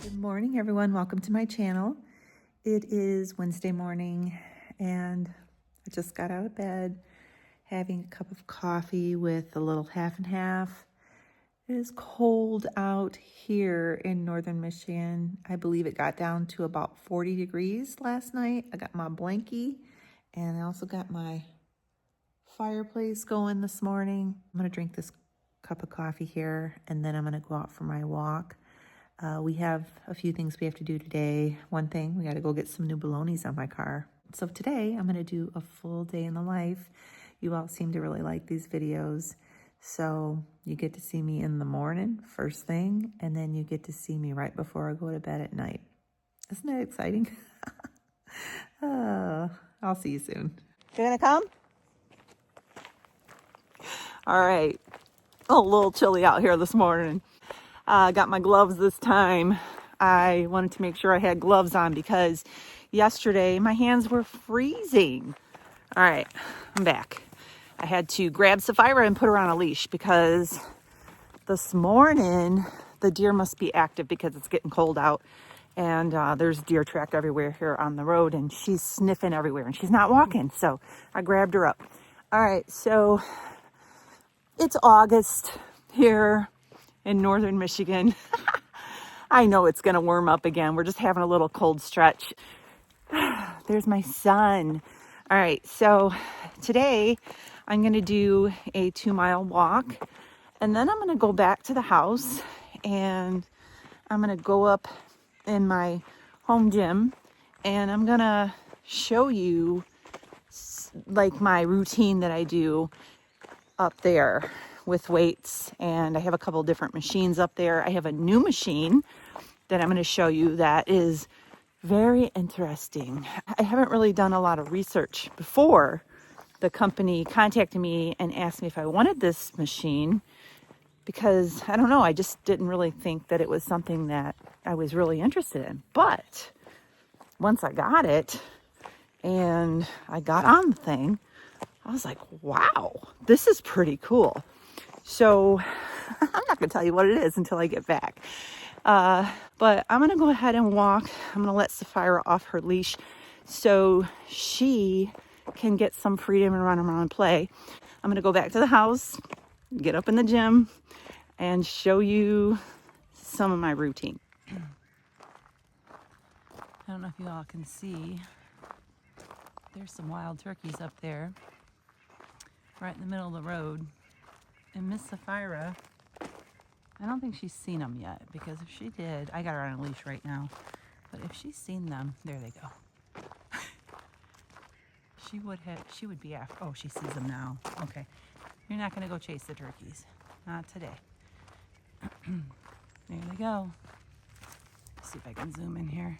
Good morning, everyone. Welcome to my channel. It is Wednesday morning, and I just got out of bed, having a cup of coffee with a little half and half. It is cold out here in northern Michigan. I believe it got down to about 40 degrees last night. I got my blankie, and I also got my fireplace going this morning. I'm going to drink this cup of coffee here, and then I'm going to go out for my walk. We have a few things we have to do today. One thing, we got to go get some new balonies on my car. So today I'm going to do a full day in the life. You all seem to really like these videos. So you get to see me in the morning, first thing, and then you get to see me right before I go to bed at night. Isn't that exciting? I'll see you soon. You gonna come? All right. A little chilly out here this morning. I got my gloves this time. I wanted to make sure I had gloves on because yesterday my hands were freezing. All right, I'm back. I had to grab Sapphira and put her on a leash because this morning the deer must be active because it's getting cold out, and there's deer track everywhere here on the road, and she's sniffing everywhere and she's not walking. So I grabbed her up. All right, so it's August here in northern Michigan. I know it's going to warm up again. We're just having a little cold stretch. There's my son. All right, so today I'm going to do a 2-mile walk, and then I'm going to go back to the house, and I'm going to go up in my home gym, and I'm going to show you like my routine that I do up there with weights. And I have a couple different machines up there. I have a new machine that I'm going to show you that is very interesting. I haven't really done a lot of research before the company contacted me and asked me if I wanted this machine, because I don't know, I just didn't really think that it was something that I was really interested in. But once I got it and I got on the thing, I was like, wow, this is pretty cool. So I'm not going to tell you what it is until I get back. But I'm going to go ahead and walk. I'm going to let Sapphira off her leash so she can get some freedom and run around and play. I'm going to go back to the house, get up in the gym, and show you some of my routine. I don't know if you all can see. There's some wild turkeys up there, right in the middle of the road. And Miss Sapphira, I don't think she's seen them yet, because if she did, I got her on a leash right now, but if she's seen them, there they go. She would be after. Oh, she sees them now. Okay. You're not going to go chase the turkeys. Not today. There they go. Let's see if I can zoom in here.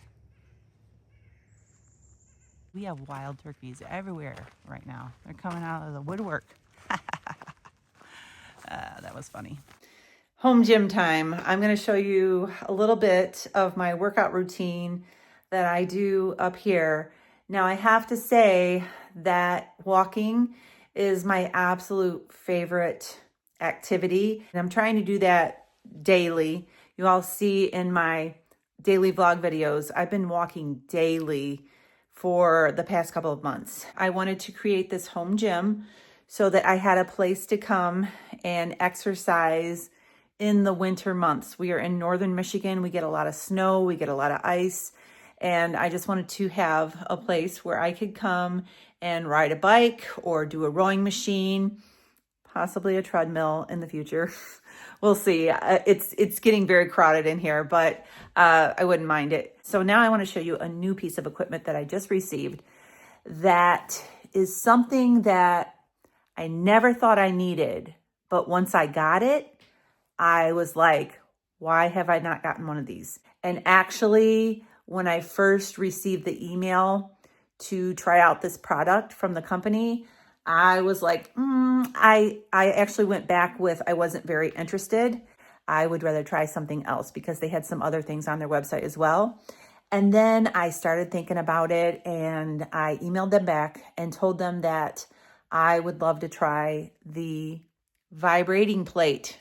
We have wild turkeys everywhere right now. They're coming out of the woodwork. That was funny. Home gym time. I'm going to show you a little bit of my workout routine that I do up here. Now, I have to say that walking is my absolute favorite activity, and I'm trying to do that daily. You all see in my daily vlog videos, I've been walking daily for the past couple of months. I wanted to create this home gym so that I had a place to come and exercise in the winter months. We are in northern Michigan. We get a lot of snow, we get a lot of ice, and I just wanted to have a place where I could come and ride a bike or do a rowing machine, possibly a treadmill in the future. We'll see. It's getting very crowded in here, but I wouldn't mind it. So now I want to show you a new piece of equipment that I just received that is something that I never thought I needed, but once I got it, I was like, why have I not gotten one of these? And actually, when I first received the email to try out this product from the company, I was like, I actually went back with, I wasn't very interested. I would rather try something else because they had some other things on their website as well. And then I started thinking about it, and I emailed them back and told them that I would love to try the vibrating plate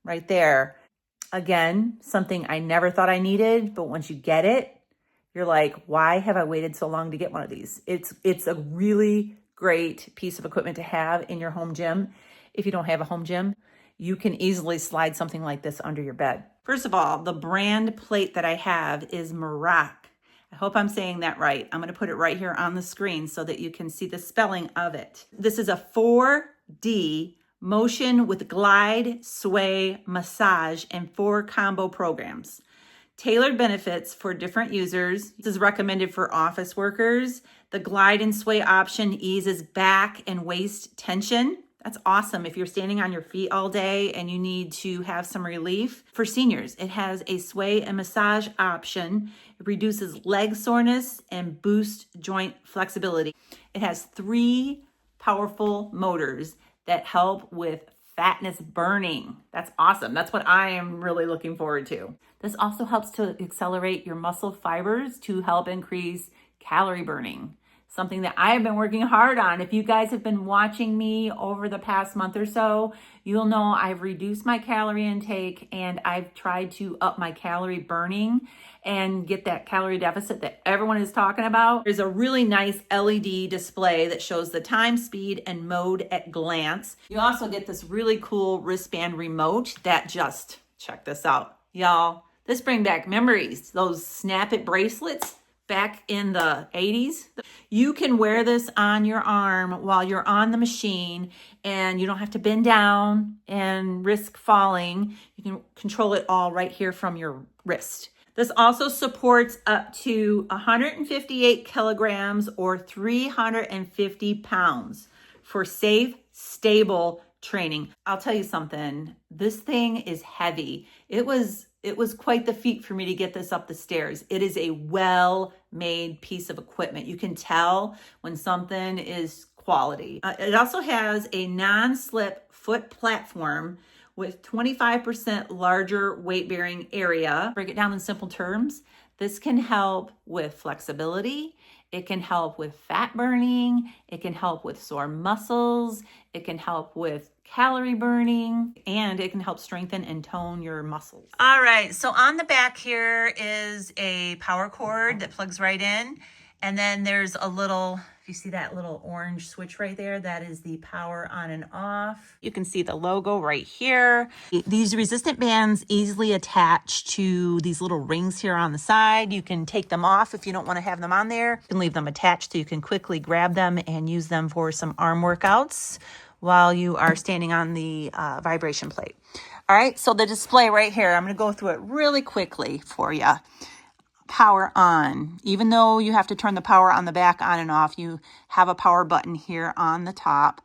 right there. Again, something I never thought I needed, but once you get it, you're like, why have I waited so long to get one of these? It's a really great piece of equipment to have in your home gym. If you don't have a home gym, you can easily slide something like this under your bed. First of all, the brand plate that I have is Marac. I hope I'm saying that right. I'm going to put it right here on the screen so that you can see the spelling of it. This is a 4D motion with glide, sway, massage, and 4 combo programs. Tailored benefits for different users. This is recommended for office workers. The glide and sway option eases back and waist tension. That's awesome if you're standing on your feet all day and you need to have some relief. For seniors, it has a sway and massage option. It reduces leg soreness and boosts joint flexibility. It has 3 powerful motors that help with fatness burning. That's awesome. That's what I am really looking forward to. This also helps to accelerate your muscle fibers to help increase calorie burning, something that I have been working hard on. If you guys have been watching me over the past month or so, you'll know I've reduced my calorie intake and I've tried to up my calorie burning and get that calorie deficit that everyone is talking about. There's a really nice LED display that shows the time, speed, and mode at glance. You also get this really cool wristband remote that just, check this out, y'all. This brings back memories, those Snap It bracelets back in the 80s. You can wear this on your arm while you're on the machine and you don't have to bend down and risk falling. You can control it all right here from your wrist. This also supports up to 158 kilograms or 350 pounds for safe, stable training. I'll tell you something, this thing is heavy. It was quite the feat for me to get this up the stairs. It is a well-made piece of equipment. You can tell when something is quality. It also has a non-slip foot platform with 25% larger weight-bearing area. Break it down in simple terms. This can help with flexibility. It can help with fat burning. It can help with sore muscles. It can help with calorie burning, and it can help strengthen and tone your muscles. All right, so on the back here is a power cord that plugs right in. And then there's a little, if you see that little orange switch right there, that is the power on and off. You can see the logo right here. These resistant bands easily attach to these little rings here on the side. You can take them off if you don't want to have them on there. You can leave them attached so you can quickly grab them and use them for some arm workouts while you are standing on the vibration plate. All right, so the display right here, I'm going to go through it really quickly for you. Power on. Even though you have to turn the power on the back on and off, you have a power button here on the top.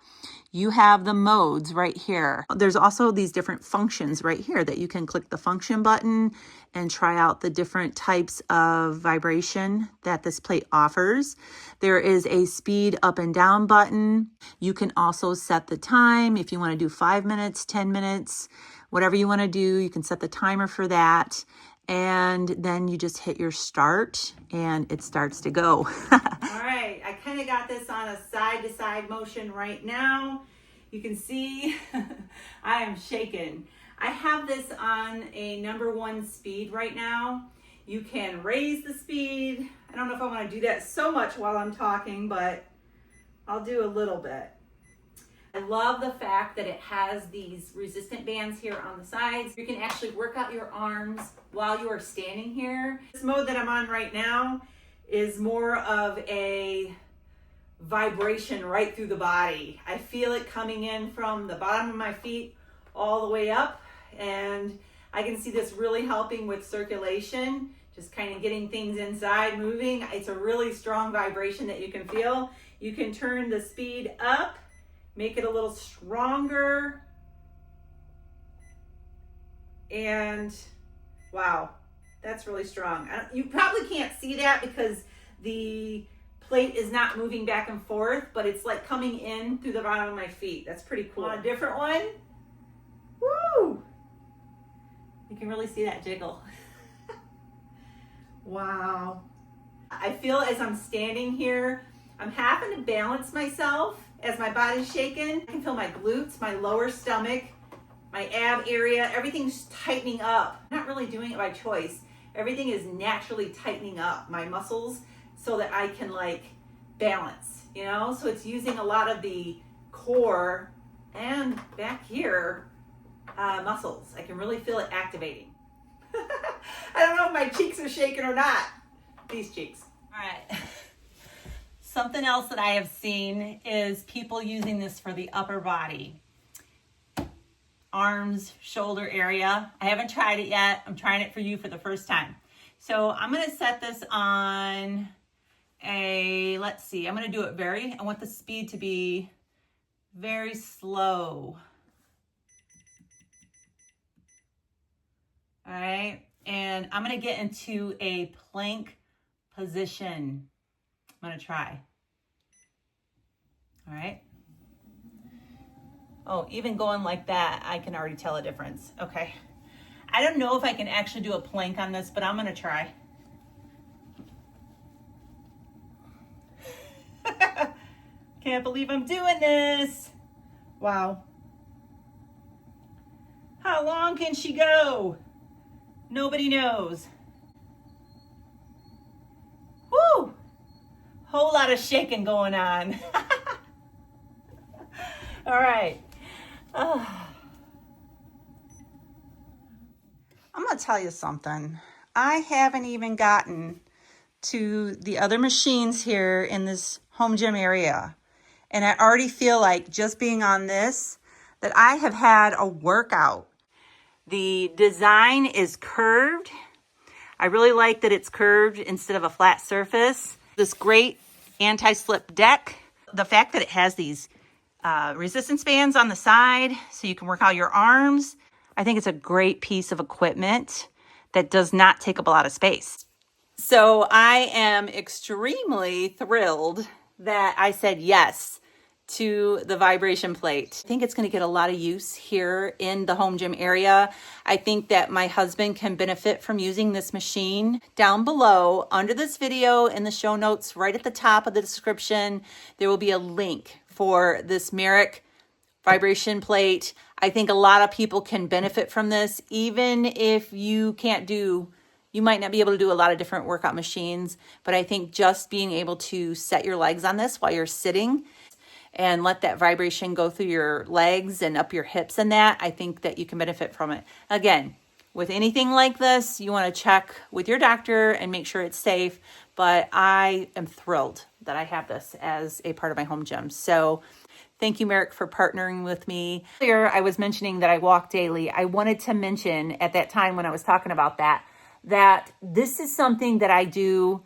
You have the modes right here. There's also these different functions right here that you can click the function button and try out the different types of vibration that this plate offers. There is a speed up and down button. You can also set the time if you want to do 5 minutes, 10 minutes, whatever you want to do. You can set the timer for that. And then you just hit your start and it starts to go. All right, I kind of got this on a side-to-side motion right now. You can see I am shaking. I have this on a #1 speed right now. You can raise the speed. I don't know if I want to do that so much while I'm talking, but I'll do a little bit. I love the fact that it has these resistant bands here on the sides. You can actually work out your arms while you are standing here. This mode that I'm on right now is more of a vibration right through the body. I feel it coming in from the bottom of my feet all the way up, and I can see this really helping with circulation, just kind of getting things inside moving. It's a really strong vibration that you can feel. You can turn the speed up, make it a little stronger, and wow, that's really strong. You probably can't see that because the plate is not moving back and forth, but it's like coming in through the bottom of my feet. That's pretty cool. Want a different one? Woo! You can really see that jiggle. Wow. I feel as I'm standing here, I'm having to balance myself as my body's shaking. I can feel my glutes, my lower stomach, my ab area, everything's tightening up. I'm not really doing it by choice. Everything is naturally tightening up my muscles so that I can like balance, you know? So it's using a lot of the core and back here muscles. I can really feel it activating. I don't know if my cheeks are shaking or not. These cheeks. All right. Something else that I have seen is people using this for the upper body. Arms, shoulder area. I haven't tried it yet. I'm trying it for you for the first time. So I'm going to set this on a, let's see, I'm going to do it I want the speed to be very slow. All right. And I'm going to get into a plank position. I'm going to try. All right. Oh, even going like that, I can already tell a difference. Okay. I don't know if I can actually do a plank on this, but I'm going to try. Can't believe I'm doing this. Wow. How long can she go? Nobody knows. Woo! Whole lot of shaking going on. All right. I'm going to tell you something. I haven't even gotten to the other machines here in this home gym area. And I already feel like just being on this, that I have had a workout. The design is curved. I really like that it's curved instead of a flat surface. This great anti-slip deck. The fact that it has these resistance bands on the side so you can work out your arms. I think it's a great piece of equipment that does not take up a lot of space. So I am extremely thrilled that I said yes to the vibration plate. I think it's going to get a lot of use here in the home gym area. I think that my husband can benefit from using this machine. Down below, under this video, in the show notes, right at the top of the description, there will be a link for this Merrick vibration plate. I think a lot of people can benefit from this, even if you might not be able to do a lot of different workout machines, but I think just being able to set your legs on this while you're sitting and let that vibration go through your legs and up your hips and that, I think that you can benefit from it. Again, with anything like this, you want to check with your doctor and make sure it's safe, but I am thrilled that I have this as a part of my home gym. So thank you, Merrick, for partnering with me. Earlier, I was mentioning that I walk daily. I wanted to mention at that time when I was talking about that this is something that I do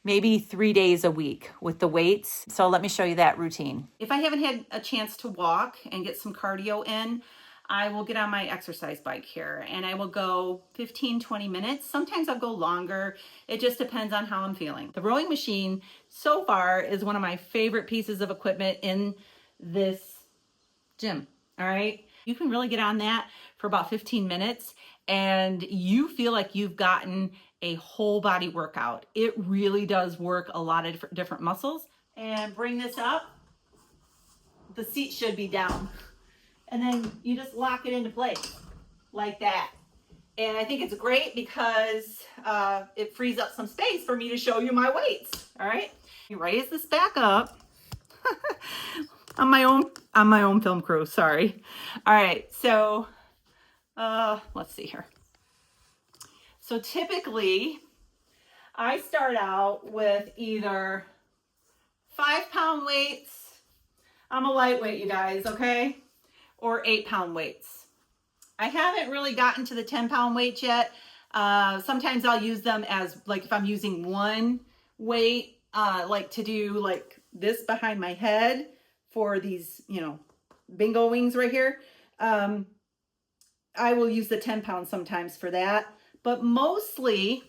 maybe 3 days a week with the weights. So let me show you that routine. If I haven't had a chance to walk and get some cardio in, I will get on my exercise bike here and I will go 15, 20 minutes. Sometimes I'll go longer. It just depends on how I'm feeling. The rowing machine so far is one of my favorite pieces of equipment in this gym. All right. You can really get on that for about 15 minutes and you feel like you've gotten a whole body workout. It really does work a lot of different muscles. And bring this up. The seat should be down. And then you just lock it into place like that. And I think it's great because it frees up some space for me to show you my weights. All right. You raise this back up. on my own film crew, sorry. All right, so let's see here. So typically I start out with either 5-pound weights. I'm a lightweight, you guys, okay? Or 8-pound weights. I haven't really gotten to the 10-pound weights yet. Sometimes I'll use them as, like, if I'm using one weight, like to do like this behind my head for these, bingo wings right here. I will use the 10 pounds sometimes for that, but mostly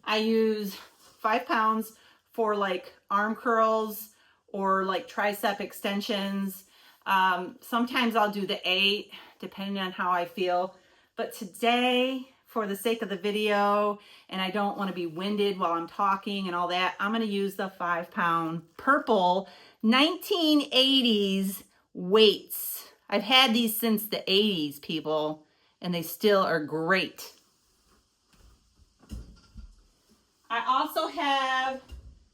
I use 5 pounds for like arm curls or like tricep extensions. Sometimes I'll do the 8 depending on how I feel, but today, for the sake of the video, and I don't want to be winded while I'm talking and all that, I'm going to use the 5-pound purple 1980s weights. I've had these since the 80s, people, and they still are great. I also have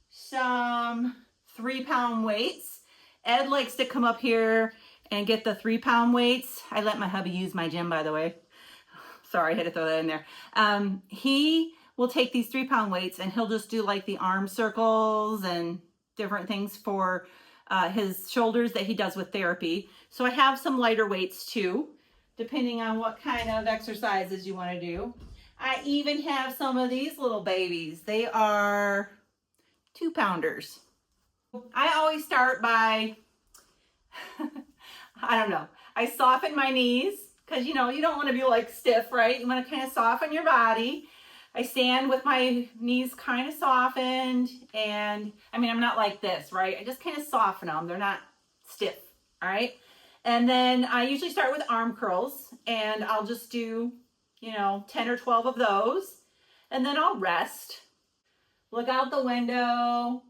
some 3-pound weights. Ed likes to come up here and get the 3-pound weights. I let my hubby use my gym, by the way. Sorry, I had to throw that in there. He will take these 3-pound weights and he'll just do like the arm circles and different things for his shoulders that he does with therapy. So I have some lighter weights too, depending on what kind of exercises you want to do. I even have some of these little babies. They are 2-pounders. I always start by, I don't know, I soften my knees because you don't want to be like stiff, right? You want to kind of soften your body. I stand with my knees kind of softened, and I mean, I'm not like this, right? I just kind of soften them. They're not stiff, all right? And then I usually start with arm curls, and I'll just do 10 or 12 of those, and then I'll rest, look out the window,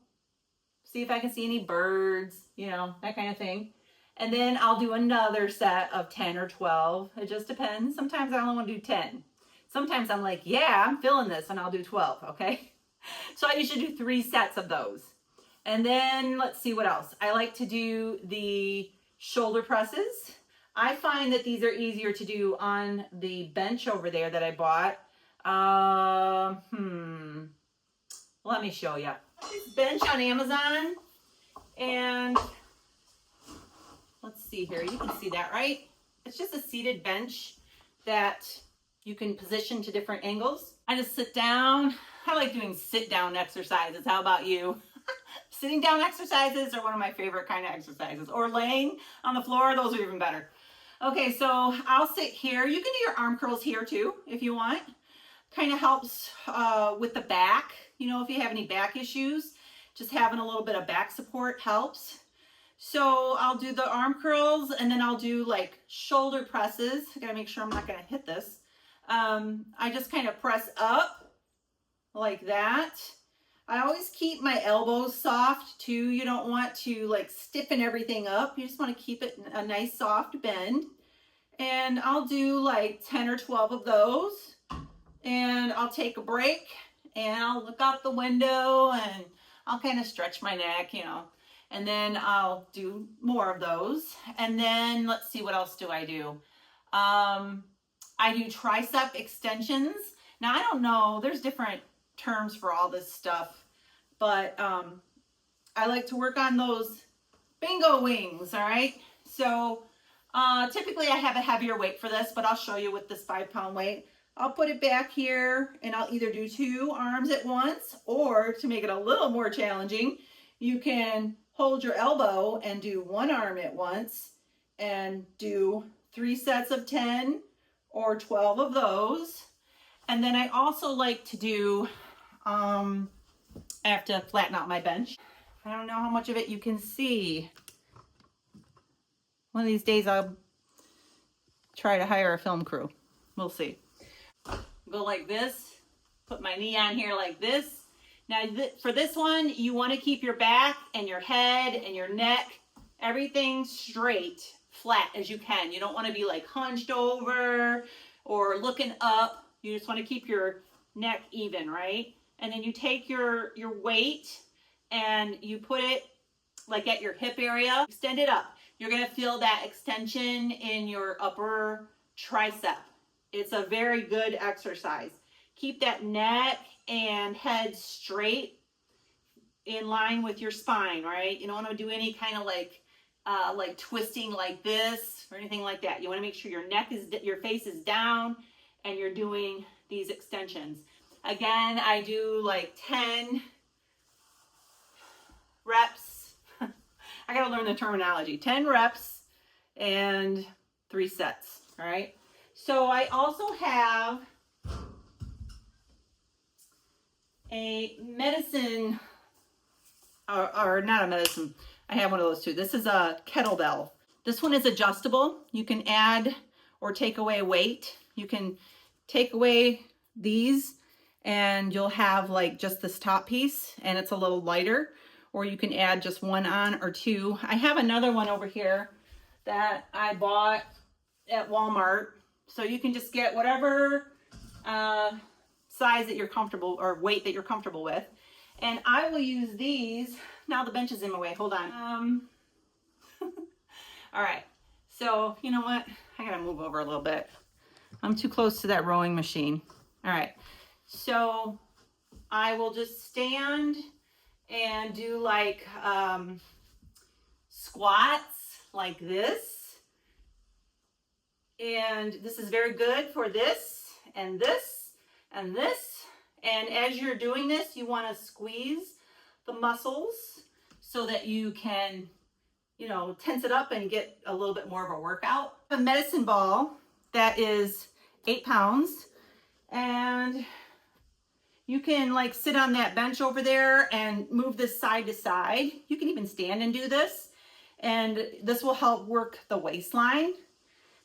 see if I can see any birds, that kind of thing. And then I'll do another set of 10 or 12. It just depends. Sometimes I only want to do 10. Sometimes I'm like, yeah, I'm feeling this, and I'll do 12, okay? So I usually do 3 sets of those. And then let's see what else. I like to do the shoulder presses. I find that these are easier to do on the bench over there that I bought. Let me show you. This bench on Amazon, and let's see here. You can see that, right? It's just a seated bench that you can position to different angles. I just sit down. I like doing sit-down exercises. How about you? Sitting down exercises are one of my favorite kind of exercises. Or laying on the floor, those are even better. Okay, so I'll sit here. You can do your arm curls here too, if you want. Kind of helps with the back. If you have any back issues, just having a little bit of back support helps. So I'll do the arm curls, and then I'll do like shoulder presses. I gotta make sure I'm not gonna hit this. I just kind of press up like that. I always keep my elbows soft too. You don't want to like stiffen everything up. You just want to keep it a nice soft bend. And I'll do like 10 or 12 of those. And I'll take a break and I'll look out the window and I'll kind of stretch my neck, and then I'll do more of those. And then let's see, what else do I do? I do tricep extensions. Now, I don't know, there's different terms for all this stuff, but I like to work on those bingo wings, all right? So typically I have a heavier weight for this, but I'll show you with this 5-pound weight. I'll put it back here, and I'll either do 2 arms at once, or to make it a little more challenging, you can hold your elbow and do 1 arm at once and do 3 sets of 10 or 12 of those. And then I also like to do, I have to flatten out my bench. I don't know how much of it you can see. One of these days I'll try to hire a film crew. We'll see. Go like this, put my knee on here like this. Now for this one, you want to keep your back and your head and your neck, everything straight, flat as you can. You don't want to be like hunched over or looking up. You just want to keep your neck even, right? And then you take your weight and you put it like at your hip area, extend it up. You're going to feel that extension in your upper tricep. It's a very good exercise. Keep that neck and head straight in line with your spine, right? You don't want to do any kind of like twisting like this or anything like that. You want to make sure your face is down and you're doing these extensions. Again, I do like 10 reps. I got to learn the terminology. 10 reps and 3 sets, all right? So I also have a medicine, or not a medicine. I have one of those too. This is a kettlebell. This one is adjustable. You can add or take away weight. You can take away these and you'll have like just this top piece and it's a little lighter, or you can add just 1 on or 2. I have another one over here that I bought at Walmart. So you can just get whatever size that you're comfortable, or weight that you're comfortable with. And I will use these. Now the bench is in my way. Hold on. All right. So you know what? I gotta move over a little bit. I'm too close to that rowing machine. All right. So I will just stand and do like squats like this. And this is very good for this and this and this. And as you're doing this, you want to squeeze the muscles so that you can, you know, tense it up and get a little bit more of a workout. A medicine ball that is 8 pounds, and you can like sit on that bench over there and move this side to side. You can even stand and do this, and this will help work the waistline.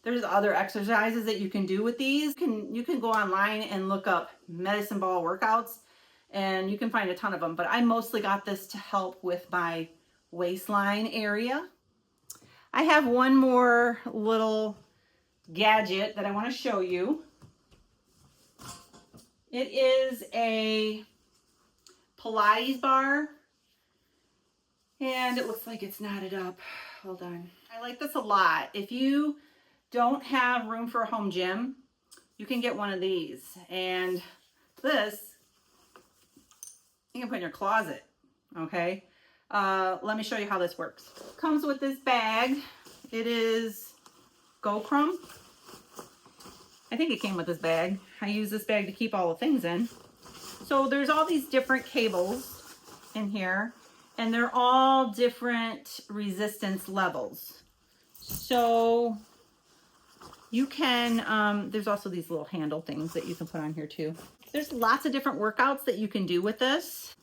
There's other exercises that you can do with these. You can go online and look up medicine ball workouts, and you can find a ton of them, but I mostly got this to help with my waistline area. I have one more little gadget that I want to show you. It is a Pilates bar, and it looks like it's knotted up. Hold on. I like this a lot. If you don't have room for a home gym, you can get one of these. And this, you can put in your closet, okay? Let me show you how this works. Comes with this bag. It is GoCrum. I think it came with this bag. I use this bag to keep all the things in. So there's all these different cables in here, and they're all different resistance levels. So you can, there's also these little handle things that you can put on here too. There's lots of different workouts that you can do with this,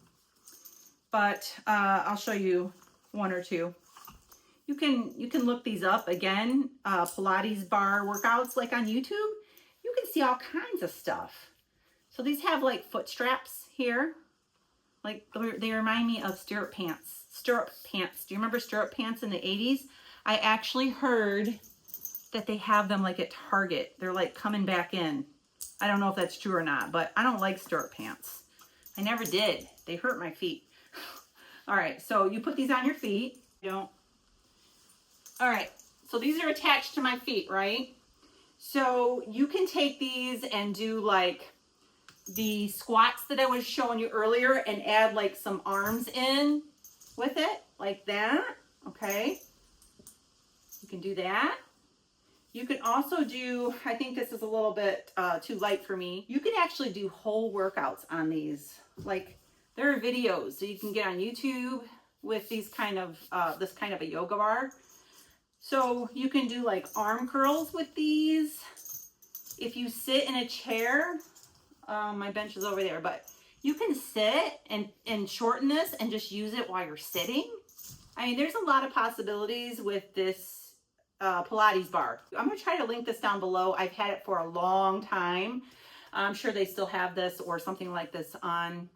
but I'll show you one or two. You can look these up again, Pilates bar workouts like on YouTube. You can see all kinds of stuff. So these have like foot straps here. Like they remind me of stirrup pants. Stirrup pants. Do you remember stirrup pants in the 80s? I actually heard that they have them like at Target. They're like coming back in. I don't know if that's true or not, but I don't like stirrup pants. I never did. They hurt my feet. All right, so you put these on your feet. All right, so these are attached to my feet, right? So you can take these and do like the squats that I was showing you earlier and add like some arms in with it, like that, okay? You can do that. You can also do, I think this is a little bit too light for me. You can actually do whole workouts on these. Like there are videos that you can get on YouTube with these kind of, this kind of a yoga bar. So you can do like arm curls with these. If you sit in a chair, my bench is over there, but you can sit and shorten this and just use it while you're sitting. I mean, there's a lot of possibilities with this Pilates bar. I'm gonna try to link this down below. I've had it for a long time. I'm sure they still have this or something like this on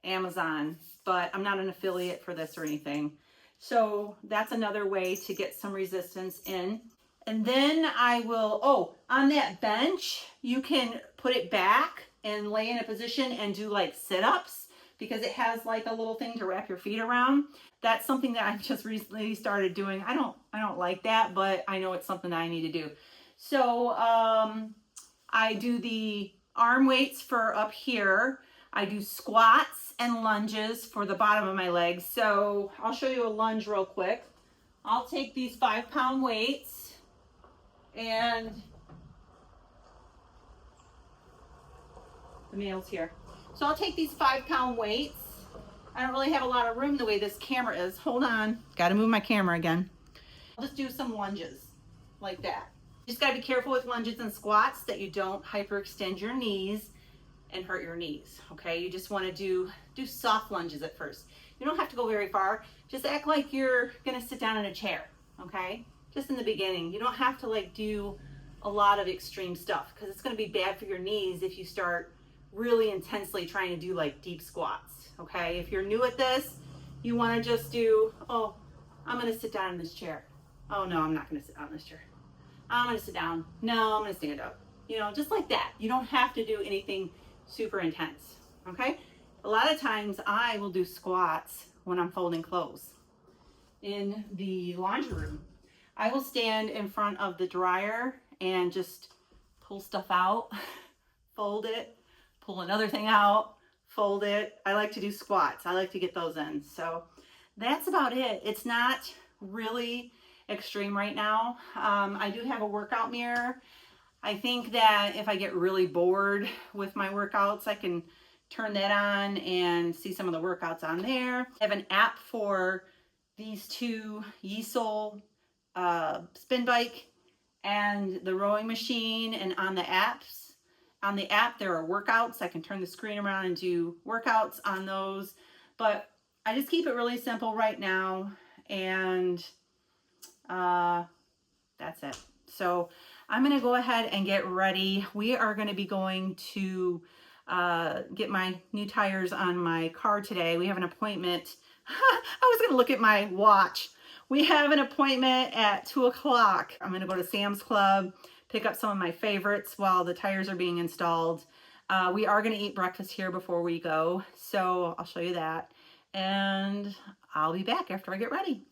Amazon, but I'm not an affiliate for this or anything. So that's another way to get some resistance in. And then I will, on that bench, you can put it back and lay in a position and do like sit-ups because it has like a little thing to wrap your feet around. That's something that I just recently started doing. I don't like that, but I know it's something that I need to do. So I do the arm weights for up here. I do squats and lunges for the bottom of my legs. So I'll show you a lunge real quick. I'll take these 5-pound weights and the male's here. So I'll take these 5-pound weights. I don't really have a lot of room the way this camera is. Hold on, gotta move my camera again. I'll just do some lunges like that. You just gotta be careful with lunges and squats that you don't hyperextend your knees and hurt your knees, okay? You just wanna do soft lunges at first. You don't have to go very far. Just act like you're gonna sit down in a chair, okay? Just in the beginning. You don't have to like do a lot of extreme stuff because it's gonna be bad for your knees if you start really intensely trying to do like deep squats, okay? If you're new at this, you wanna just do, I'm gonna sit down in this chair. Oh no, I'm not gonna sit on this chair. I'm gonna sit down. No, I'm gonna stand up. You know, just like that. You don't have to do anything super intense, okay? A lot of times I will do squats when I'm folding clothes in the laundry room. I will stand in front of the dryer and just pull stuff out, fold it, pull another thing out, fold it. I like to do squats. I like to get those in. So that's about it. It's not really extreme right now. I do have a workout mirror. I think that if I get really bored with my workouts, I can turn that on and see some of the workouts on there. I have an app for these two, Yesoul spin bike and the rowing machine, and on the app there are workouts. I can turn the screen around and do workouts on those, but I just keep it really simple right now, and that's it. So I'm going to go ahead and get ready. We are going to be going to get my new tires on my car today. We have an appointment. I was going to look at my watch. We have an appointment at 2 o'clock. I'm going to go to Sam's Club, pick up some of my favorites while the tires are being installed. We are going to eat breakfast here before we go, so I'll show you that. And I'll be back after I get ready.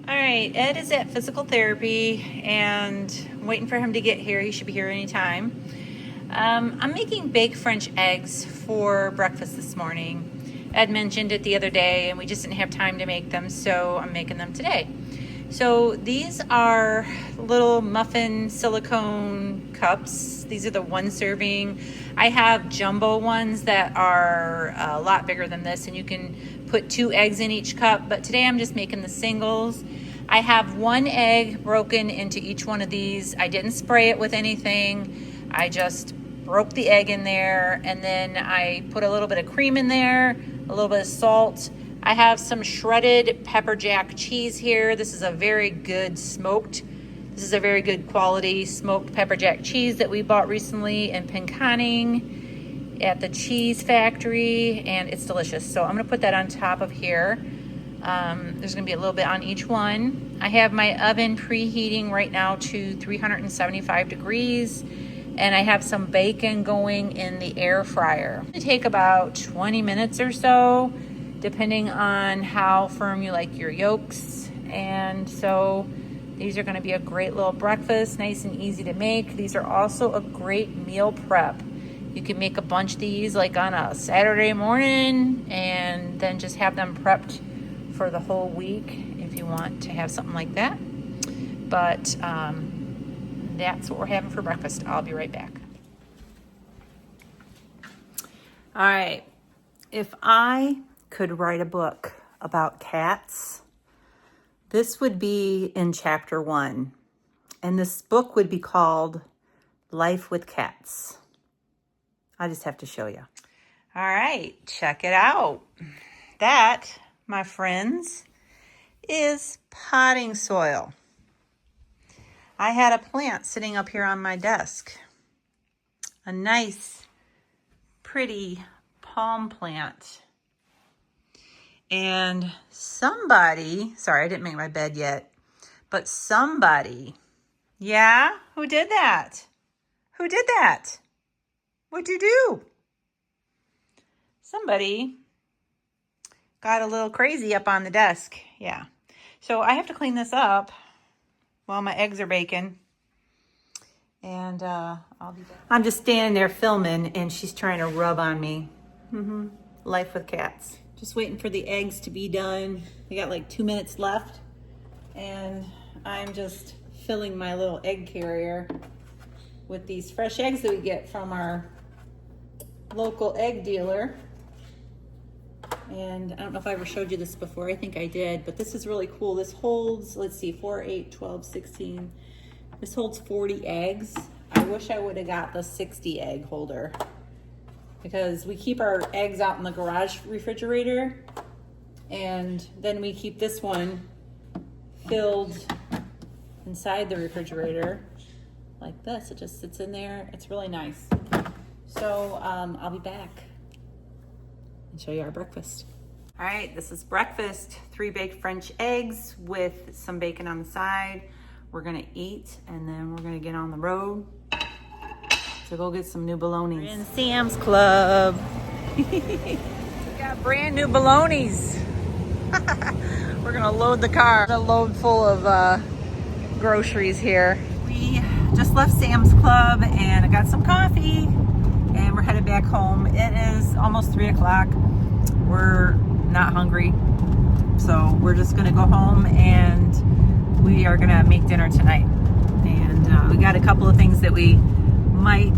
All right, Ed is at physical therapy and I'm waiting for him to get here. He should be here anytime. I'm making baked French eggs for breakfast this morning. Ed mentioned it the other day and we just didn't have time to make them, so I'm making them today. So these are little muffin silicone cups. These are the 1 serving. I have jumbo ones that are a lot bigger than this, and you can put 2 eggs in each cup, but today I'm just making the singles. I have 1 egg broken into each one of these. I didn't spray it with anything. I just broke the egg in there, and then I put a little bit of cream in there, a little bit of salt. I have some shredded pepper jack cheese here. This is a very good quality smoked pepper jack cheese that we bought recently in Pinconning at the cheese factory, and it's delicious. So I'm gonna put that on top of here. There's gonna be a little bit on each one. I have my oven preheating right now to 375 degrees, and I have some bacon going in the air fryer. It's gonna take about 20 minutes or so, depending on how firm you like your yolks. And so these are gonna be a great little breakfast, nice and easy to make. These are also a great meal prep. You can make a bunch of these like on a Saturday morning and then just have them prepped for the whole week if you want to have something like that. But that's what we're having for breakfast. I'll be right back. All right, if I could write a book about cats, this would be in chapter 1. And this book would be called Life with Cats. I just have to show you. All right, check it out. That, my friends, is potting soil. I had a plant sitting up here on my desk. A nice, pretty palm plant. And somebody, sorry, I didn't make my bed yet, but somebody, yeah, who did that? Who did that? What'd you do? Somebody got a little crazy up on the desk. Yeah. So I have to clean this up while my eggs are baking. And I'll be back. I'm just standing there filming and she's trying to rub on me. Life with cats. Just waiting for the eggs to be done. We got like 2 minutes left. And I'm just filling my little egg carrier with these fresh eggs that we get from our local egg dealer. And I don't know if I ever showed you this before. I think I did, but this is really cool. This holds, let's see, 4, 8, 12, 16. This holds 40 eggs. I wish I would have got the 60 egg holder because we keep our eggs out in the garage refrigerator, and then we keep this one filled inside the refrigerator like this. It just sits in there. It's really nice. So I'll be back and show you our breakfast. All right, this is breakfast. 3 baked French eggs with some bacon on the side. We're gonna eat and then we're gonna get on the road to go get some new bolognas. We're in Sam's Club. We got brand new bolognas. We're gonna load the car. A load full of groceries here. We just left Sam's Club and I got some coffee and we're headed back home. It is almost 3 o'clock. We're not hungry, so we're just gonna go home and we are gonna make dinner tonight. And we got a couple of things that we might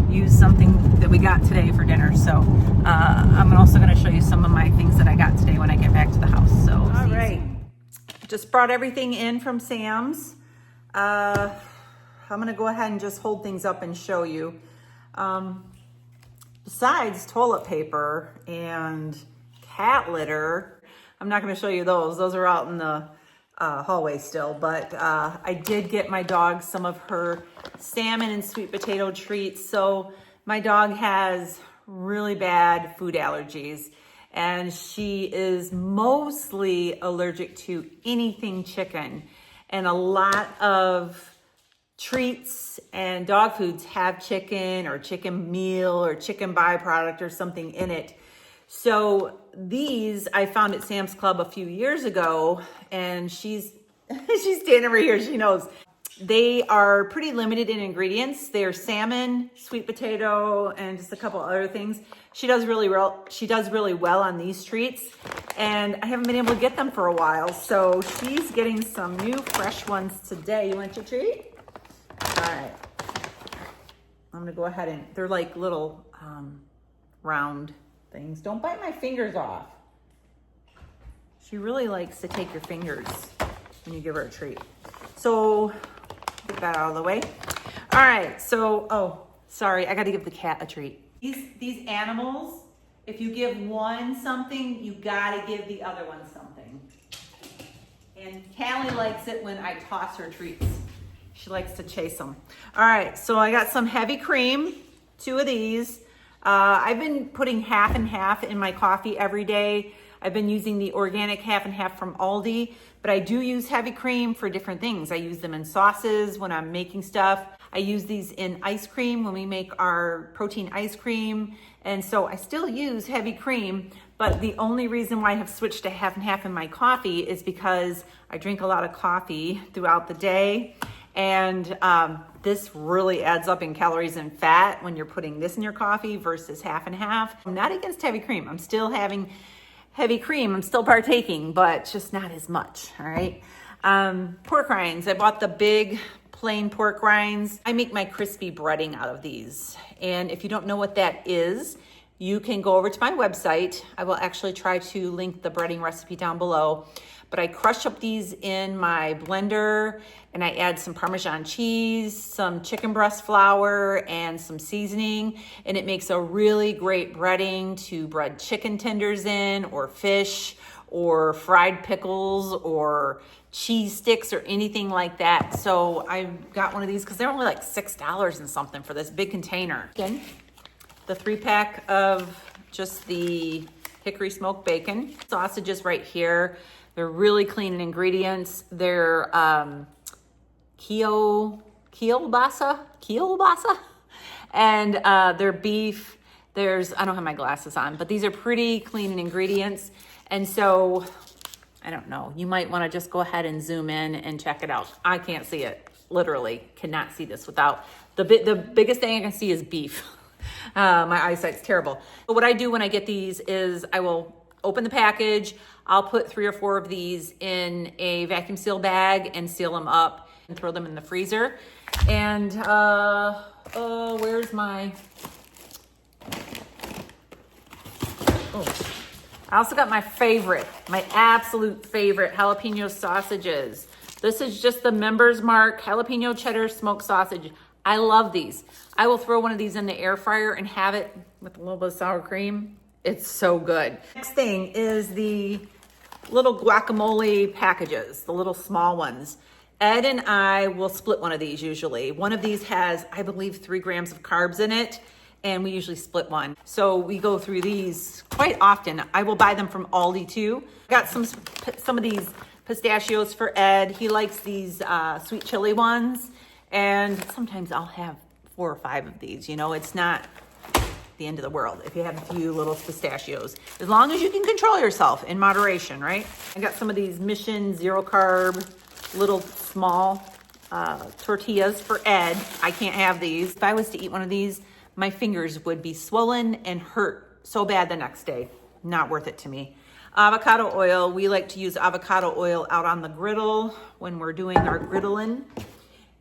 use something that we got today for dinner. So I'm also gonna show you some of my things that I got today when I get back to the house. So all right, just brought everything in from Sam's. I'm gonna go ahead and just hold things up and show you. Besides toilet paper and cat litter, I'm not going to show you those. Those are out in the hallway still. But I did get my dog some of her salmon and sweet potato treats. So my dog has really bad food allergies. And she is mostly allergic to anything chicken. And a lot of treats and dog foods have chicken or chicken meal or chicken byproduct or something in it. So these I found at Sam's Club a few years ago, and she's standing over here, she knows. They are pretty limited in ingredients. They are salmon, sweet potato, and just a couple other things. She does really well on these treats, and I haven't been able to get them for a while. So she's getting some new fresh ones today. You want your treat? All right, I'm gonna go ahead and, they're like little round things. Don't bite my fingers off. She really likes to take your fingers when you give her a treat. So get that out of the way. All right, so, oh, sorry, I gotta give the cat a treat. These animals, if you give one something, you gotta give the other one something. And Callie likes it when I toss her treats. She likes to chase them. All right, so I got some heavy cream, 2 of these. I've been putting half and half in my coffee every day. I've been using the organic half and half from Aldi, but I do use heavy cream for different things. I use them in sauces when I'm making stuff. I use these in ice cream when we make our protein ice cream. And so I still use heavy cream, but the only reason why I have switched to half and half in my coffee is because I drink a lot of coffee throughout the day. And this really adds up in calories and fat when you're putting this in your coffee versus half and half. I'm not against heavy cream. I'm still having heavy cream. I'm still partaking, but just not as much, all right? Pork rinds. I bought the big plain pork rinds. I make my crispy breading out of these. And if you don't know what that is, you can go over to my website. I will actually try to link the breading recipe down below. But I crush up these in my blender and I add some Parmesan cheese, some chicken breast flour, and some seasoning. And it makes a really great breading to bread chicken tenders in, or fish, or fried pickles, or cheese sticks, or anything like that. So I got one of these because they're only like $6 and something for this big container. Again, the 3-pack of just the hickory smoked bacon. Sausages right here. They're really clean in ingredients. They're kielbasa, and they're beef. I don't have my glasses on, but these are pretty clean in ingredients. And so, I don't know, you might want to just go ahead and zoom in and check it out. I can't see it, literally cannot see this without, the biggest thing I can see is beef. My eyesight's terrible. But what I do when I get these is I will open the package. I'll put 3 or 4 of these in a vacuum seal bag and seal them up and throw them in the freezer. And where's my, I also got my absolute favorite jalapeno sausages. This is just the Members Mark jalapeno cheddar smoked sausage. I love these. I will throw one of these in the air fryer and have it with a little bit of sour cream. It's so good. Next thing is the little guacamole packages, the little small ones. Ed and I will split one of these usually. One of these has, I believe, 3 grams of carbs in it. and we usually split one. So we go through these quite often. I will buy them from Aldi too. Got some of these pistachios for Ed. He likes these sweet chili ones, and sometimes I'll have 4 or 5 of these. You know, it's not the end of the world if you have a few little pistachios, as long as you can control yourself in moderation, right? I got some of these Mission Zero Carb little small tortillas for Ed. I can't have these. If I was to eat one of these, my fingers would be swollen and hurt so bad the next day. Not worth it to me. Avocado oil. We like to use avocado oil out on the griddle when we're doing our griddling.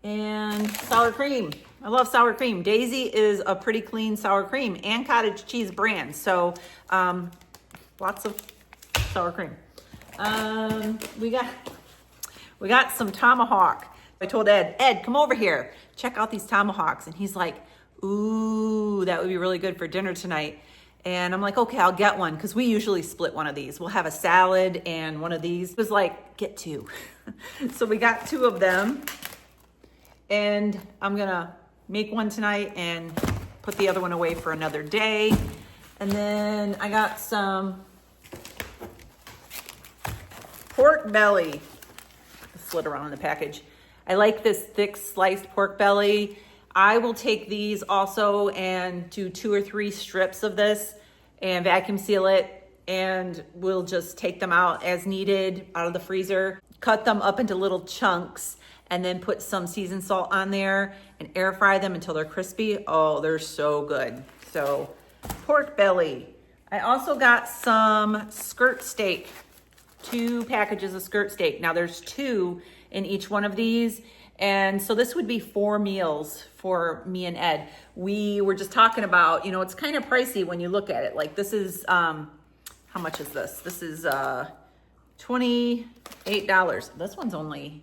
And sour cream. I love sour cream. Daisy is a pretty clean sour cream and cottage cheese brand. So lots of sour cream. We got some tomahawk. I told Ed, come over here. Check out these tomahawks. And he's like, ooh, that would be really good for dinner tonight. And I'm like, okay, I'll get one, because we usually split one of these. We'll have a salad and one of these. It was like, get 2. So we got 2 of them. And I'm gonna make one tonight and put the other one away for another day. And then I got some pork belly. Slid around in the package. I like this thick sliced pork belly. I will take these also and do 2 or 3 strips of this and vacuum seal it, and we'll just take them out as needed out of the freezer, cut them up into little chunks, and then put some seasoned salt on there and air fry them until they're crispy. Oh, they're so good. So pork belly. I also got some skirt steak, 2 packages of skirt steak. Now there's 2 in each one of these. And so this would be 4 meals for me and Ed. We were just talking about, you know, it's kind of pricey when you look at it. Like this is, how much is this? This is $28. This one's only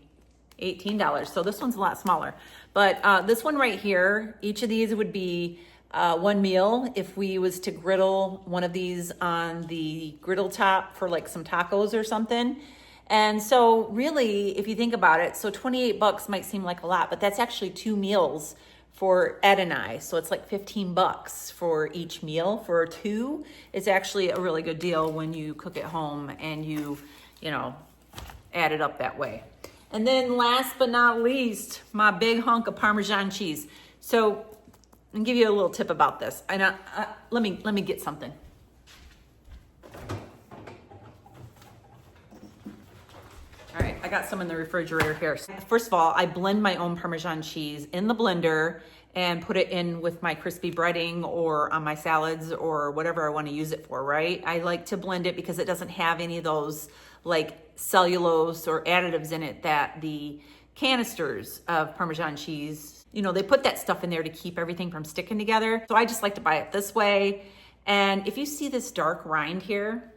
$18. So this one's a lot smaller. But this one right here, each of these would be 1 meal if we was to griddle one of these on the griddle top for like some tacos or something. And so really, if you think about it, so $28 might seem like a lot, but that's actually 2 meals for Ed and I. So it's like $15 for each meal for 2. It's actually a really good deal when you cook at home and you know, add it up that way. And then last but not least, my big hunk of Parmesan cheese. So I'll give you a little tip about this. Let me get something. All right, I got some in the refrigerator here. First of all, I blend my own Parmesan cheese in the blender and put it in with my crispy breading or on my salads or whatever I want to use it for, right? I like to blend it because it doesn't have any of those like cellulose or additives in it that the canisters of Parmesan cheese, you know, they put that stuff in there to keep everything from sticking together. So I just like to buy it this way. And if you see this dark rind here,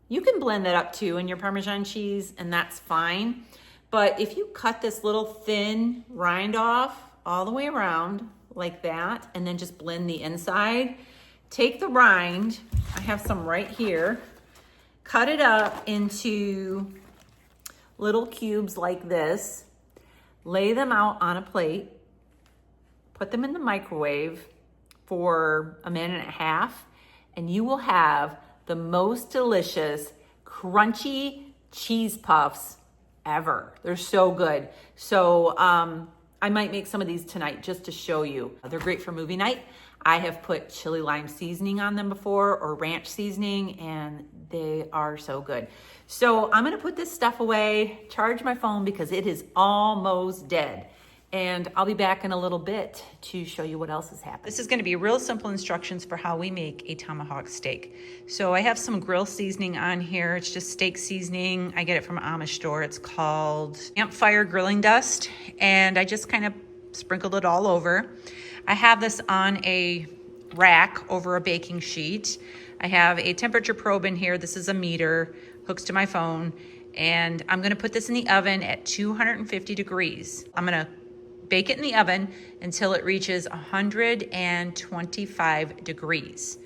you can blend that up too in your Parmesan cheese, and that's fine. But if you cut this little thin rind off all the way around like that, and then just blend the inside, take the rind, I have some right here, cut it up into little cubes like this, lay them out on a plate, put them in the microwave for 1.5 minutes, and you will have the most delicious, crunchy cheese puffs ever. They're so good. So I might make some of these tonight just to show you. They're great for movie night. I have put chili lime seasoning on them before, or ranch seasoning, and they are so good. So I'm gonna put this stuff away, charge my phone because it is almost dead. And I'll be back in a little bit to show you what else has happened. This is going to be real simple instructions for how we make a tomahawk steak. So I have some grill seasoning on here. It's just steak seasoning. I get it from an Amish store. It's called Campfire Grilling Dust. And I just kind of sprinkled it all over. I have this on a rack over a baking sheet. I have a temperature probe in here. This is a meter, hooks to my phone. And I'm going to put this in the oven at 250 degrees. I'm going to bake it in the oven until it reaches 125 degrees.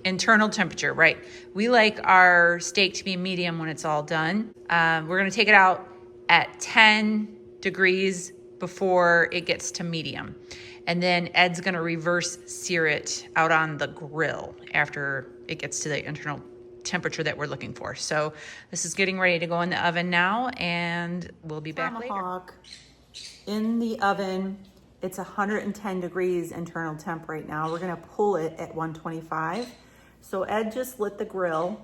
Internal temperature, right. We like our steak to be medium when it's all done. We're gonna take it out at 10 degrees before it gets to medium. And then Ed's gonna reverse sear it out on the grill after it gets to the internal temperature that we're looking for. So this is getting ready to go in the oven now, and we'll be back later. In the oven, it's 110 degrees internal temp right now. We're gonna pull it at 125. So Ed just lit the grill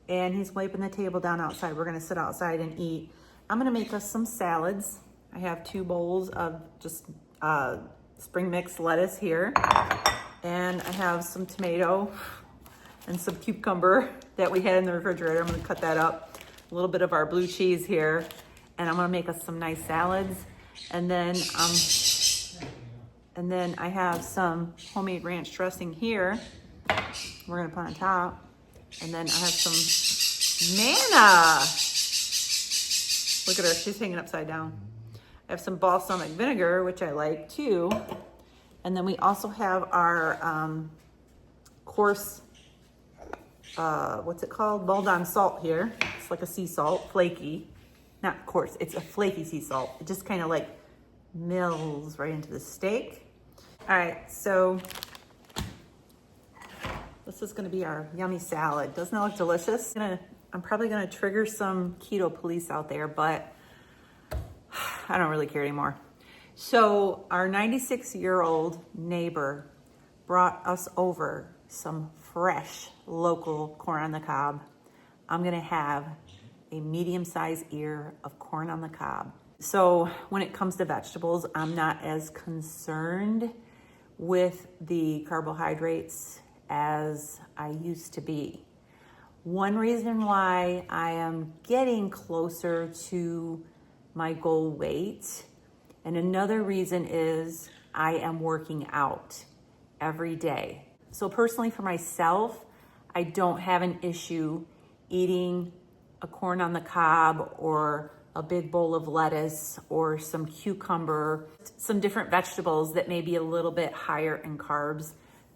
and he's wiping the table down outside. We're gonna sit outside and eat. I'm gonna make us some salads. I have 2 bowls of just spring mix lettuce here. And I have some tomato and some cucumber that we had in the refrigerator. I'm gonna cut that up. A little bit of our blue cheese here. And I'm gonna make us some nice salads. And then I have some homemade ranch dressing here. We're gonna put on top. And then I have some manna. Look at her, she's hanging upside down. I have some balsamic vinegar, which I like too. And then we also have our coarse, what's it called? Baldon salt here. It's like a sea salt, flaky. Not coarse, it's a flaky sea salt. It just kind of like mills right into the steak. All right, so this is gonna be our yummy salad. Doesn't that look delicious? I'm probably gonna trigger some keto police out there, but I don't really care anymore. So our 96-year-old neighbor brought us over some fresh local corn on the cob. I'm gonna have a medium-sized ear of corn on the cob. So when it comes to vegetables, I'm not as concerned with the carbohydrates as I used to be. One reason why I am getting closer to my goal weight, and another reason is I am working out every day. So personally for myself, I don't have an issue eating a corn on the cob or a big bowl of lettuce or some cucumber, some different vegetables that may be a little bit higher in carbs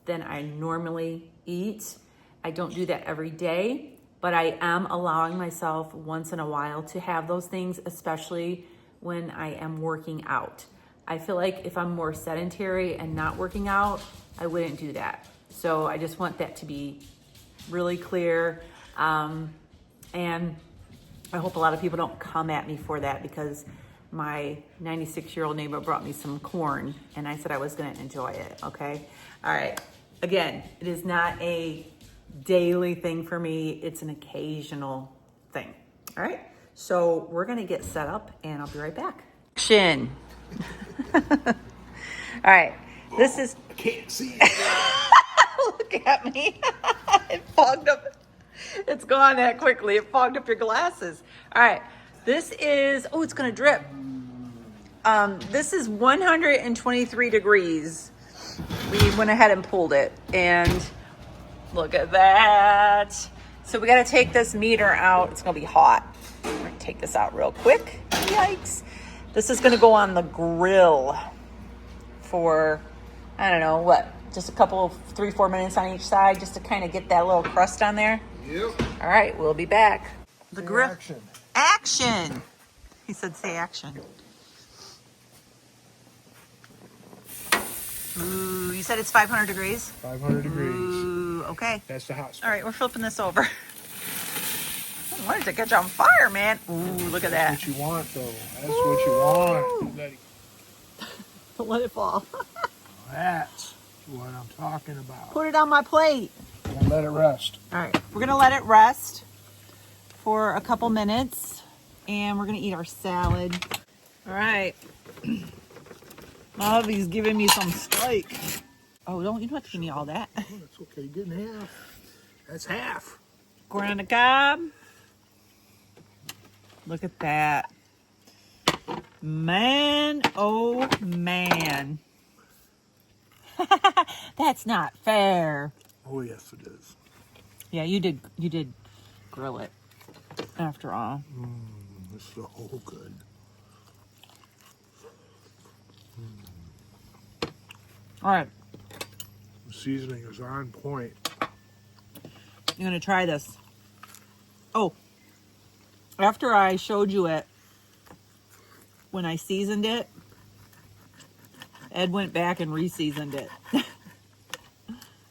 than I normally eat. I don't do that every day, but I am allowing myself once in a while to have those things, especially when I am working out. I feel like if I'm more sedentary and not working out, I wouldn't do that. So I just want that to be really clear. And I hope a lot of people don't come at me for that, because my 96-year-old neighbor brought me some corn and I said I was gonna enjoy it, okay? All right, again, it is not a daily thing for me, it's an occasional thing, all right? So we're gonna get set up and I'll be right back. Action. All right, this is... I can't see. Look at me. It fogged up. It's gone that quickly. It fogged up your glasses. All right. This is, oh, it's going to drip. This is 123 degrees. We went ahead and pulled it. And look at that. So we got to take this meter out. It's going to be hot. We're going to take this out real quick. Yikes. This is going to go on the grill for, I don't know, what? Just a couple of 3-4 minutes on each side just to kind of get that little crust on there. Yep. All right, we'll be back. The grill. Action. Action. He said, say action. Ooh, you said it's 500 degrees? 500 degrees. Ooh, okay. That's the hot spot. All right, we're flipping this over. I wanted to catch on fire, man. Ooh, look at that. That's what you want, though. That's what you want. Let it fall. That's what I'm talking about. Put it on my plate. And let it rest. All right, we're gonna let it rest for a couple minutes and we're gonna eat our salad. All right. Bobby's giving me some steak. Oh, you don't have to give me all that. Oh, that's okay. You're getting half. That's half. Corn on the cob. Look at that. Man, oh man. That's not fair. Oh, yes, it is. Yeah, you did grill it after all. It's so good. All right, The seasoning is on point. I'm gonna try this. Oh, after I showed you it, when I seasoned it, Ed went back and re-seasoned it.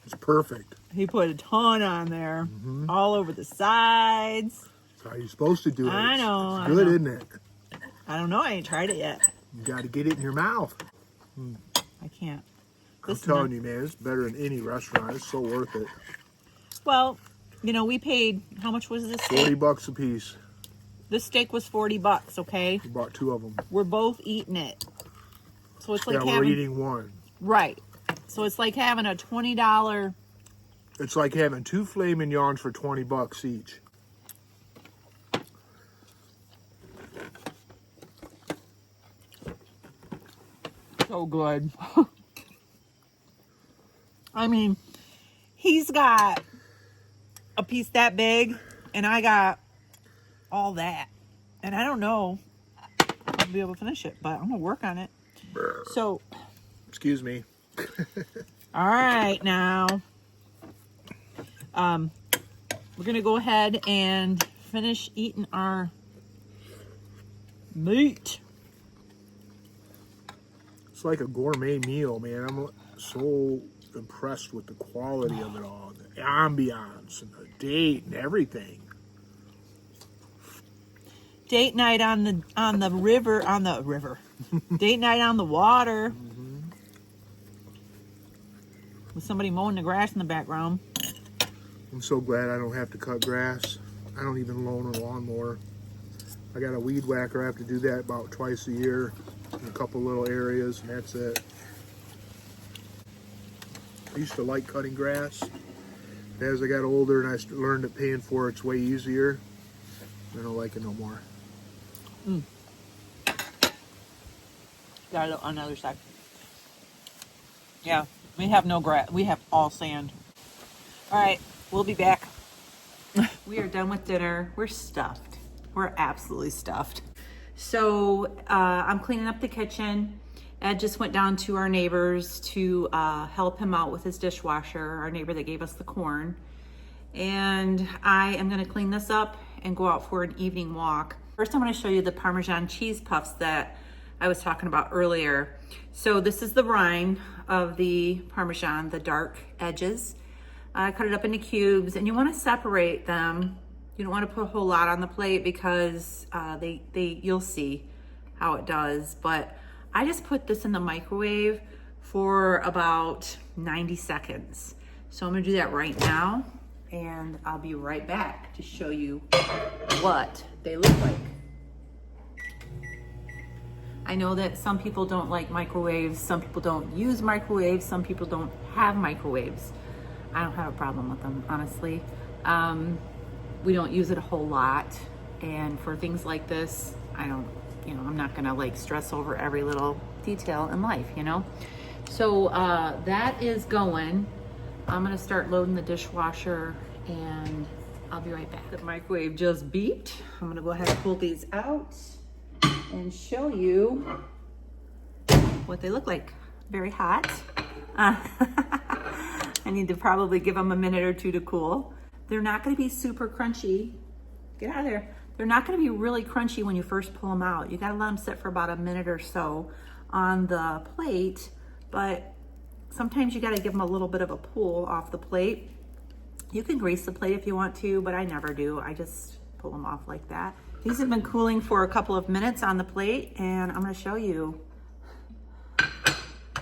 It's perfect. He put a ton on there, all over the sides. That's how you're supposed to do it. I know. It's good, isn't it? I don't know. I ain't tried it yet. You got to get it in your mouth. I can't. I'm telling you, man, it's better than any restaurant. It's so worth it. Well, you know, we paid, how much was this steak? $40 a piece. This steak was $40, okay? We bought 2 of them. We're both eating it. So it's like we're eating one. Right. So it's like having a $20. It's like having 2 filet mignons for $20 each. So good. I mean, he's got a piece that big, and I got all that. And I don't know if I'll be able to finish it, but I'm going to work on it. So, excuse me. All right, now, we're going to go ahead and finish eating our meat. It's like a gourmet meal, man. I'm so impressed with the quality of it all, the ambiance and the date and everything. Date night on the river. Date night on the water. With somebody mowing the grass in the background. I'm so glad I don't have to cut grass. I don't even loan a lawnmower. I got a weed whacker. I have to do that about twice a year in a couple little areas, and that's it. I used to like cutting grass. As I got older and I learned that paying for it's way easier, I don't like it no more. Got it on the other side. Yeah, we have no grass. We have all sand. All right, we'll be back. We are done with dinner. We're stuffed. We're absolutely stuffed. So I'm cleaning up the kitchen. Ed just went down to our neighbor's to help him out with his dishwasher, our neighbor that gave us the corn. And I am gonna clean this up and go out for an evening walk. First, I'm gonna show you the Parmesan cheese puffs that I was talking about earlier. So this is the rind of the Parmesan, the dark edges. I cut it up into cubes, and you wanna separate them. You don't wanna put a whole lot on the plate because you'll see how it does. But I just put this in the microwave for about 90 seconds. So I'm gonna do that right now, and I'll be right back to show you what they look like. I know that some people don't like microwaves, some people don't use microwaves, some people don't have microwaves. I don't have a problem with them, honestly. We don't use it a whole lot, and for things like this, I'm not gonna like stress over every little detail in life, you know? So that is going. I'm gonna start loading the dishwasher, and I'll be right back. The microwave just beeped. I'm gonna go ahead and pull these out and show you what they look like. Very hot. I need to probably give them a minute or two to cool. They're not gonna be super crunchy. Get out of there. They're not gonna be really crunchy when you first pull them out. You gotta let them sit for about a minute or so on the plate, but sometimes you gotta give them a little bit of a pull off the plate. You can grease the plate if you want to, but I never do. I just pull them off like that. These have been cooling for a couple of minutes on the plate, and I'm gonna show you.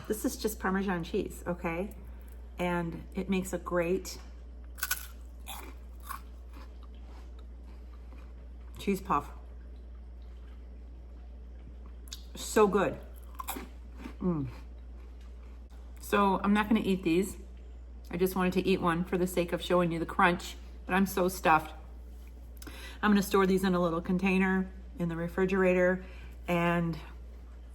This is just Parmesan cheese, okay? And it makes a great cheese puff. So good. So I'm not gonna eat these. I just wanted to eat one for the sake of showing you the crunch, but I'm so stuffed. I'm gonna store these in a little container in the refrigerator, and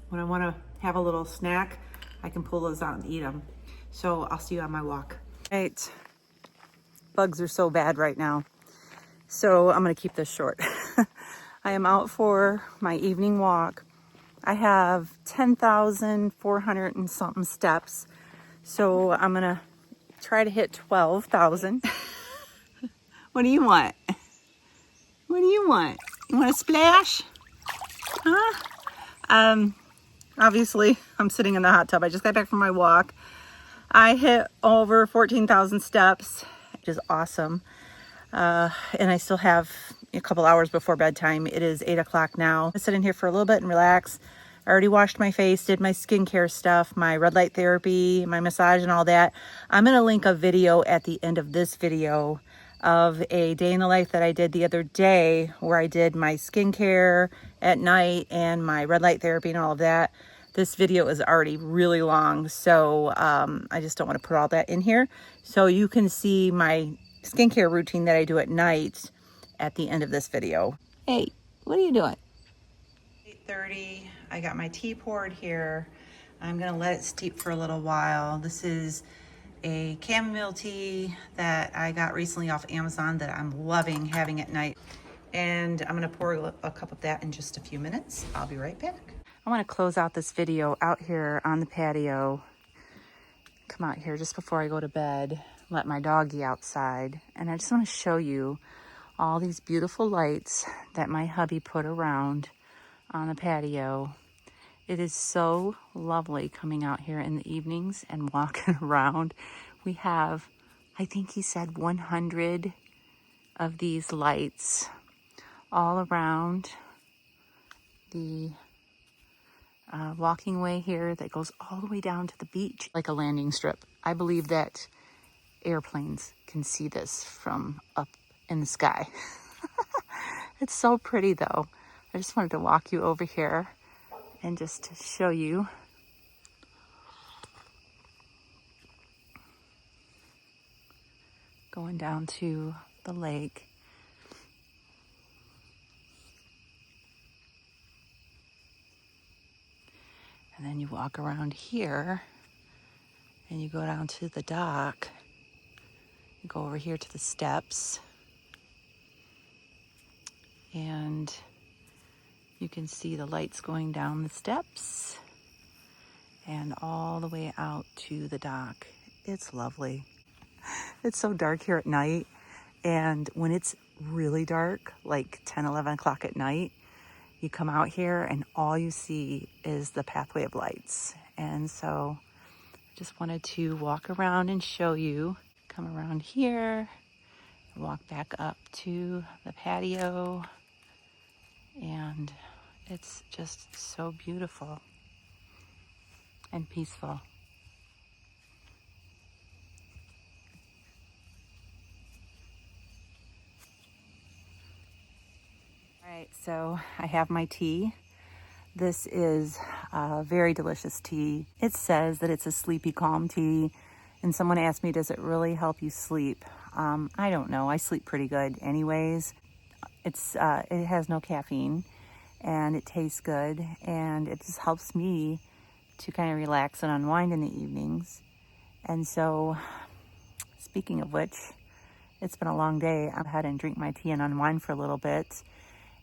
when I wanna have a little snack, I can pull those out and eat them. So I'll see you on my walk. Right, bugs are so bad right now. So I'm gonna keep this short. I am out for my evening walk. I have 10,400 and something steps. So I'm gonna try to hit 12,000. What do you want? What do you want? You want a splash? Huh? Obviously, I'm sitting in the hot tub. I just got back from my walk. I hit over 14,000 steps, which is awesome. And I still have a couple hours before bedtime. It is 8 o'clock now. I sit in here for a little bit and relax. I already washed my face, did my skincare stuff, my red light therapy, my massage and all that. I'm going to link a video at the end of this video of a day in the life that I did the other day where I did my skincare at night and my red light therapy and all of that. This video is already really long, so I just don't want to put all that in here. So you can see my skincare routine that I do at night at the end of this video. Hey, what are you doing? 8:30, I got my tea poured here. I'm gonna let it steep for a little while. This is a chamomile tea that I got recently off Amazon that I'm loving having at night. And I'm gonna pour a cup of that in just a few minutes. I'll be right back. I wanna close out this video out here on the patio. Come out here just before I go to bed, let my doggy outside. And I just wanna show you all these beautiful lights that my hubby put around on the patio. It is so lovely coming out here in the evenings and walking around. We have, I think he said 100 of these lights all around the walking way here that goes all the way down to the beach, like a landing strip. I believe that airplanes can see this from up in the sky. It's so pretty though. I just wanted to walk you over here and just to show you. Going down to the lake. And then you walk around here and you go down to the dock. You go over here to the steps. And you can see the lights going down the steps and all the way out to the dock. It's lovely. It's so dark here at night. And when it's really dark, like 10, 11 o'clock at night, you come out here and all you see is the pathway of lights. And so I just wanted to walk around and show you. Come around here, walk back up to the patio, and it's just so beautiful and peaceful. All right, so I have my tea. This is a very delicious tea. It says that it's a sleepy, calm tea. And someone asked me, does it really help you sleep? I don't know. I sleep pretty good anyways. It has no caffeine and it tastes good. And it just helps me to kind of relax and unwind in the evenings. And so, speaking of which, it's been a long day. I'll go ahead and drink my tea and unwind for a little bit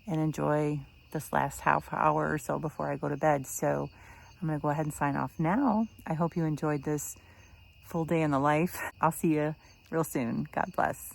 and enjoy this last half hour or so before I go to bed. So I'm going to go ahead and sign off now. I hope you enjoyed this full day in the life. I'll see you real soon. God bless.